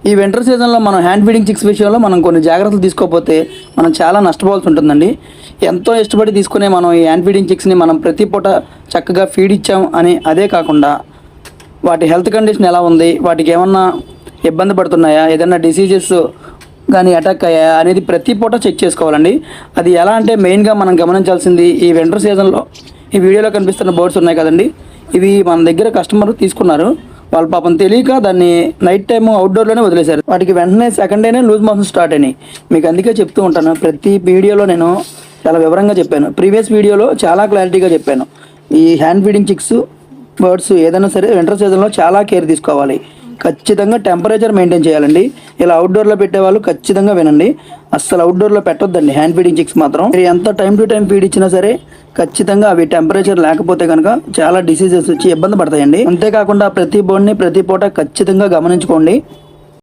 ఈ వింటర్ సీజన్లో మనం హ్యాండ్ ఫీడింగ్ చిక్స్ విషయంలో మనం కొన్ని జాగ్రత్తలు తీసుకోకపోతే మనం చాలా నష్టపోవాల్సి ఉంటుందండి. ఎంతో ఇష్టపడి తీసుకునే మనం ఈ హ్యాండ్ ఫీడింగ్ చిక్స్ని మనం ప్రతి పూట చక్కగా ఫీడ్ ఇచ్చాం అని అదే కాకుండా వాటి హెల్త్ కండిషన్ ఎలా ఉంది, వాటికి ఏమన్నా ఇబ్బంది పడుతున్నాయా, ఏదైనా డిసీజెస్ కానీ అటాక్ అయ్యా అనేది ప్రతి పూట చెక్ చేసుకోవాలండి. అది ఎలా అంటే మెయిన్గా మనం గమనించాల్సింది ఈ వింటర్ సీజన్లో ఈ వీడియోలో కనిపిస్తున్న బర్డ్స్ ఉన్నాయి కదండి, ఇవి మన దగ్గర కస్టమర్ తీసుకున్నారు. వాళ్ళు పాపం తెలియక దాన్ని నైట్ టైము అవుట్డోర్లోనే వదిలేశారు. వాటికి వెంటనే సెకండ్ డేనే లూజ్ మోషన్ స్టార్ట్ అయినాయి. మీకు అందుకే చెప్తూ ఉంటాను, ప్రతి వీడియోలో నేను చాలా వివరంగా చెప్పాను. ప్రీవియస్ వీడియోలో చాలా క్లారిటీగా చెప్పాను. ఈ హ్యాండ్ ఫీడింగ్ చిక్స్ బర్డ్స్ ఏదైనా సరే వింటర్ సీజన్లో చాలా కేర్ తీసుకోవాలి. ఖచ్చితంగా టెంపరేచర్ మెయింటైన్ చేయాలండి. ఇలా అవుట్డోర్లో పెట్టేవాళ్ళు ఖచ్చితంగా వినండి, అస్సలు అవుట్డోర్లో పెట్టొద్దండి హ్యాండ్ ఫీడింగ్ చిక్స్ మాత్రం. మీరు ఎంత టైం టు టైం ఫీడ్ ఇచ్చినా సరే ఖచ్చితంగా అవి టెంపరేచర్ లేకపోతే కనుక చాలా డిసీజెస్ వచ్చి ఇబ్బంది పడతాయండి. అంతేకాకుండా ప్రతి బోర్డ్ని ప్రతి పూట ఖచ్చితంగా గమనించుకోండి.